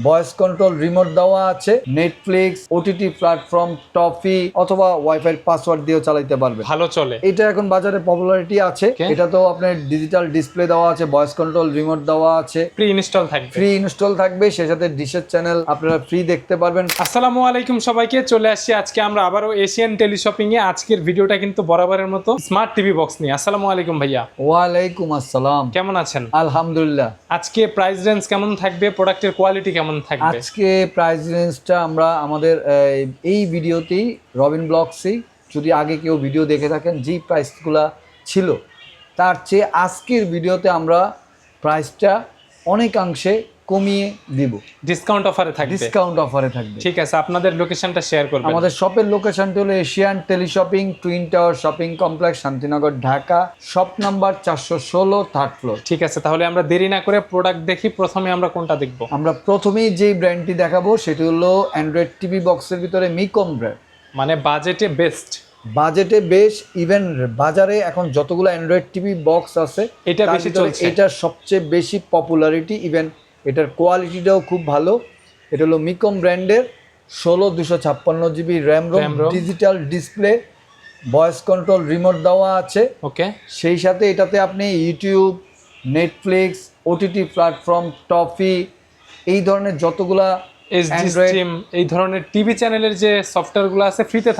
Voice control remote দেওয়া আছে, Netflix, OTT platform, toffee অথবা ওয়াইফাই পাসওয়ার্ড দিয়েও চালাতে পারবেন। ভালো চলে। এটা এখন বাজারে পপুলারিটি আছে। এটা তো আপনার ডিজিটাল ডিসপ্লে দেওয়া আছে, ভয়েস কন্ট্রোল রিমোট দেওয়া আছে, প্রি ইনস্টল থাকবে। ফ্রি ইনস্টল থাকবে, সেই সাথে ডিশের চ্যানেল আপনারা ফ্রি দেখতে পারবেন। আসসালামু আলাইকুম সবাইকে, চলে আসছি আজকে আমরা আবারও এশিয়ান টেলিশপিং এ। আজকের ভিডিওটা কিন্তু বরাবরের মতো স্মার্ট টিভি বক্স নিয়ে। আসসালামু আলাইকুম ভাইয়া। ওয়ালাইকুম আসসালাম। কেমন আছেন? আলহামদুলিল্লাহ। আজকে প্রাইস রেঞ্জ কেমন থাকবে, প্রোডাক্টের কোয়ালিটি কেমন থাকবে? আজকে প্রাইস রেঞ্জটা আমরা আমাদের এই ভিডিওতেই রবিন ব্লগসেই, যদি আগে কেউ ভিডিও দেখে থাকেন, যেই প্রাইসগুলা ছিল তার চেয়ে আজকের ভিডিওতে আমরা প্রাইসটা অনেকাংশে কমিয়ে দিব। ডিসকাউন্ট অফারে থাকবে। ডিসকাউন্ট অফারে থাকবে। ঠিক আছে, আপনাদের লোকেশনটা শেয়ার করবেন। আমাদের শপের লোকেশনটি হলো Asian teleshopping, twin tower shopping complex, Shantinagar, Dhaka. Shop number 416, third floor. ঠিক আছে, তাহলে আমরা দেরি না করে প্রোডাক্ট দেখি। প্রথমে আমরা কোনটা দেখব? আমরা প্রথমেই যেই ব্র্যান্ডটি দেখাবো সেটি হলো অ্যান্ড্রয়েড টিভি বক্সের ভিতরে মিকম ব্র্যান্ড। মানে বাজেটে বেস্ট। বাজেটে বেশ, ইভেন বাজারে এখন যতগুলো অ্যান্ড্রয়েড টিভি বক্স আছে এটা বেশি চলছে। এটা সবচেয়ে বেশি পপুলারিটি, ইভেন এটার কোয়ালিটিটাও খুব ভালো। এটা হলো মিকম ব্র্যান্ডের 16 GB RAM ROM, digital display, voice control remote দেওয়া আছে। ওকে, সেই সাথে এটাতে আপনি YouTube, Netflix, OTT platform, toffee, এই ধরনের যতগুলা এসডি স্ট্রিম, এই ধরনের টিভি চ্যানেলের যে সফটওয়্যারগুলো আছে ফ্রিতে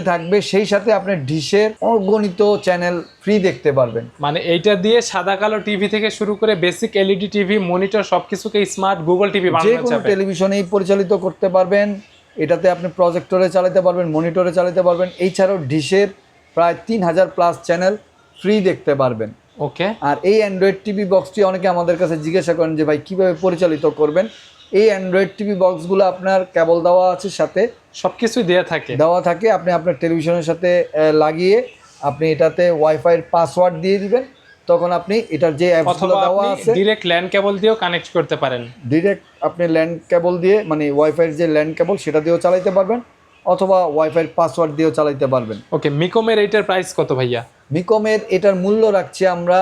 থাকবে। সেই সাথে আপনি ডিশের অগণিত চ্যানেল ফ্রি দেখতে পারবেন। মানে এইটা দিয়ে সাদা কালো টিভি থেকে শুরু করে বেসিক এলইডি টিভি, মনিটর সবকিছুকে স্মার্ট গুগল টিভি যে বানানো কোনো যাবে। টেলিভিশনেই পরিচালিত করতে পারবেন। এটাতে আপনি প্রজেক্টরে চালাতে পারবেন, মনিটরে চালাতে পারবেন। এছাড়াও ডিশের প্রায় 3000+ চ্যানেল ফ্রি দেখতে পারবেন। ওকে, আর এই অ্যান্ড্রয়েড টিভি বক্সটি অনেকে আমাদের কাছে জিজ্ঞাসা করেন যে ভাই কীভাবে পরিচালিত করবেন। এই অ্যান্ড্রয়েড টিভি বক্সগুলো আপনার কেবল দেওয়া আছে, সাথে সবকিছুই দেয়া থাকে। আপনি আপনার টেলিভিশনের সাথে লাগিয়ে আপনি এটাতে ওয়াইফাইয়ের পাসওয়ার্ড দিয়ে দিবেন, তখন আপনি এটার যে অ্যাপসগুলো দেওয়া আছে ডাইরেক্ট ল্যান্ড কেবল দিয়েও কানেক্ট করতে পারেন। ডিরেক্ট আপনি ল্যান্ড কেবল দিয়ে, মানে ওয়াইফাইয়ের যে ল্যান্ড কেবল সেটা দিয়েও চালাতে পারবেন, অথবা ওয়াইফাইয়ের পাসওয়ার্ড দিয়েও চালাতে পারবেন। ওকে, মিকমের এইটার প্রাইস কত ভাইয়া? মিকমের এটার মূল্য রাখছি আমরা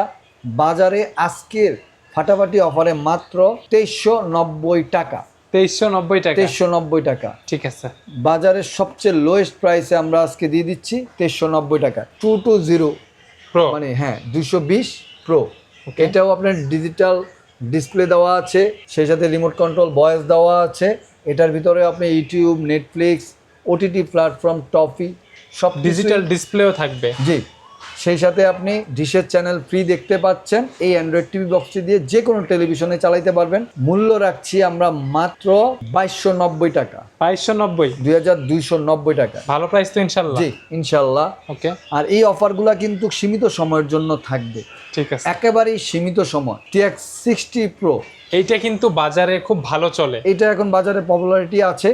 বাজারে আজকের ফাটাফাটি অফারে মাত্র 2390 টাকা। 2390 টাকা। 2390 টাকা। ঠিক আছে, বাজারের সবচেয়ে লোয়েস্ট প্রাইসে আমরা আজকে দিয়ে দিচ্ছি 2390 টাকা। 220 প্রো, মানে 220 প্রো। এটাও আপনার ডিজিটাল ডিসপ্লে দেওয়া আছে, সেই সাথে রিমোট কন্ট্রোল ভয়েস দেওয়া আছে। এটার ভিতরে আপনি YouTube, Netflix, OTT platform, toffee সব ডিজিটাল ডিসপ্লেও থাকবে। জি, সেই সাথে আপনি ডিশের চ্যানেল ফ্রি দেখতে পাচ্ছেন। এই অ্যান্ড্রয়েড টিভি বক্সটি দিয়ে যে কোনো টেলিভিশনে চালাতে পারবেন। মূল্য রাখছি আমরা মাত্র 2290 টাকা। 2290, 2290 টাকা। ভালো প্রাইস তো ইনশাল্লাহ। জি ইনশাল্লাহ। ওকে, আর এই অফারগুলা কিন্তু সীমিত সময়ের জন্য থাকবে। ঠিক আছে, একেবারেই সীমিত সময়। TX60 প্রো, এইটা কিন্তু বাজারে খুব ভালো চলে। এটা এখন বাজারে পপুলারিটি আছে।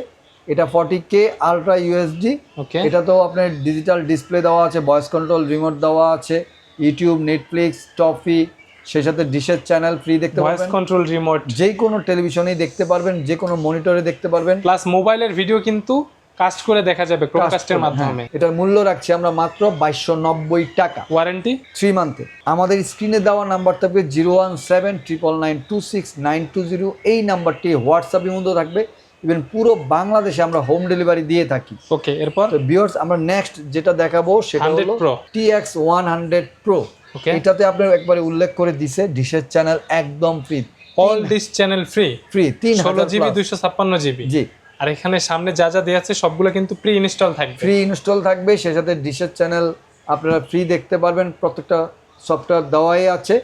এটা 40K আলট্রা ইউএসডি। ওকে, এটা তো আপনার ডিজিটাল ডিসপ্লে দেওয়া আছে, ভয়েস কন্ট্রোল রিমোট দেওয়া আছে, ইউটিউব, নেটফ্লিক্স, টফি, সেই সাথে ডিশের চ্যানেল ফ্রি দেখতে ভয়েস পারবেন। কন্ট্রোল রিমোট যে কোনো টেলিভিশনেই দেখতে পারবেন, যে কোনো মনিটরে দেখতে পারবেন। প্লাস মোবাইলের ভিডিও কিন্তু কাস্ট করে দেখা যাবে ক্রোমকাস্টের মাধ্যমে। এটার মূল্য রাখছি আমরা মাত্র 2290 টাকা। ওয়ারেন্টি 3 মান্থে। আমাদের স্ক্রিনে দেওয়া নাম্বার থাকবে 01799926920। এই নাম্বারটি হোয়াটসঅ্যাপের মধ্যে থাকবে। ইভেন পুরো বাংলাদেশে আমরা হোম ডেলিভারি দিয়ে থাকি। ওকে, এরপর তো ভিউয়ার্স, আমরা নেক্সট যেটা দেখাবো সেটা 100 হলো Pro। TX100 Pro। ওকে, এটাতে আপনার একবারে উল্লেখ করে দিছে ডিশের চ্যানেল একদম free. All dish channel free. 16 GB 256 GB। জি। আর এখানে সামনে যা যা দেওয়া আছে সবগুলো কিন্তু প্রি ইনস্টল থাকবে। ফ্রি ইনস্টল থাকবে, সেই সাথে ডিশের চ্যানেল আপনারা ফ্রি দেখতে পারবেন। প্রত্যেকটা সফটওয়্যার দেওয়াই আছে।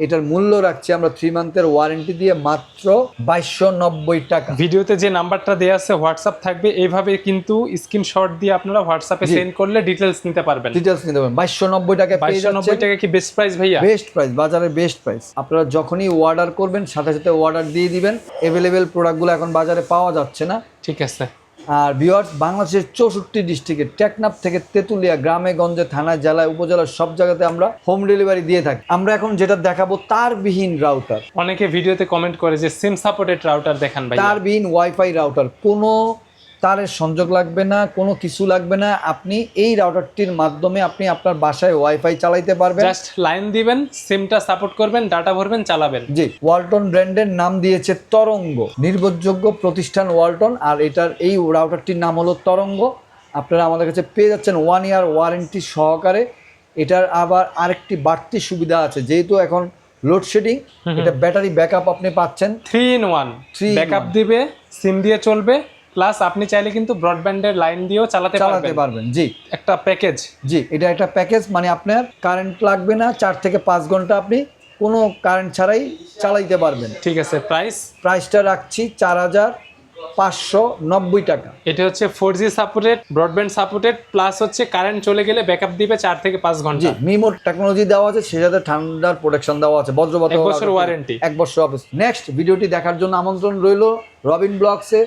এটার মূল্য রাখছি আমরা 3 মান্থের ওয়ারেন্টি দিয়ে মাত্র 2290 টাকা। ভিডিওতে যে নাম্বারটা দেওয়া আছে হোয়াটসঅ্যাপ থাকবে, এইভাবে কিন্তু স্ক্রিনশট দিয়ে আপনারা হোয়াটসঅ্যাপে সেন্ড করলে ডিটেলস নিতে পারবেন। ডিটেলস নিতে পারবেন। 2290 টাকা পেয়ে যাচ্ছেন। 2290 টাকা কি বেস্ট প্রাইস ভাইয়া? বেস্ট প্রাইস, বাজারের বেস্ট প্রাইস। আপনারা যখনই অর্ডার করবেন সাথে সাথে অর্ডার দিয়ে দিবেন। অ্যাভেলেবেল প্রোডাক্টগুলো এখন বাজারে পাওয়া যাচ্ছে না। ঠিক আছে। আর ভিউয়ার্স, বাংলাদেশের 64 ডিস্ট্রিক্টে টেকনাফ থেকে তেঁতুলিয়া, গ্রামে গঞ্জে, থানায়, জেলায়, উপজেলার সব জায়গাতে আমরা হোম ডেলিভারি দিয়ে থাকি। আমরা এখন যেটা দেখাবো তারবিহীন রাউটার। অনেকে ভিডিওতে কমেন্ট করে যে সিম সাপোর্টেড রাউটার দেখান ভাই। তারবিহীন ওয়াইফাই রাউটার। কোনো তারের সংযোগ লাগবে না, কোনো কিছু লাগবে না। আপনি এই রাউটারটির মাধ্যমে আপনি আপনার বাসায় ওয়াইফাই চালাইতে পারবেন। জাস্ট লাইন দিবেন, সিমটা সাপোর্ট করবেন, ডাটা ভরবেন, চালাবেন। জি, ওয়ালটন ব্র্যান্ডের নাম দিয়েছে তরঙ্গ, নির্ভরযোগ্য প্রতিষ্ঠান ওয়ালটন। আর এটার এই রাউটারটির নাম হলো তরঙ্গ। আপনারা আমাদের কাছে পেয়ে যাচ্ছেন 1 ইয়ার ওয়ারেন্টি সহকারে। এটার আবার আরেকটি বাড়তি সুবিধা আছে, যেহেতু এখন লোডশেডিং, এটা ব্যাটারি ব্যাকআপ আপনি পাচ্ছেন 3-in-1 ব্যাকআপ দিবে, সিম দিয়ে চলবে, প্লাস আপনি চাইলে কিন্তু ব্রডব্যান্ডের লাইন দিয়েও চালাতে পারবেন। জি, একটা প্যাকেজ। জি, এটা একটা প্যাকেজ, মানে আপনার কারেন্ট লাগবে না, 4 থেকে 5 ঘন্টা আপনি কোনো কারেন্ট ছাড়াই চালাইতে পারবেন। ঠিক আছে, প্রাইসটা রাখছি 4,590 টাকা। এটা হচ্ছে 4G supported, broadband supported, plus হচ্ছে কারেন্ট চলে গেলে ব্যাকআপ দিবে 4 থেকে 5 ঘন্টা। জি, মিমো টেকনোলজি দেওয়া আছে, সে সাথে ঠান্ডার প্রোটেকশন দেওয়া আছে, বজ্রপাত 1 বছর ওয়ারেন্টি। 1 বছর অফিস। নেক্সট ভিডিওটি দেখার জন্য আমন্ত্রণ রইল রবিন ব্লগসে।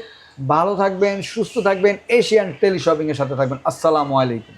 ভালো থাকবেন, সুস্থ থাকবেন, এশিয়ান টেলিশপিং এর সাথে থাকবেন। আসসালামু আলাইকুম।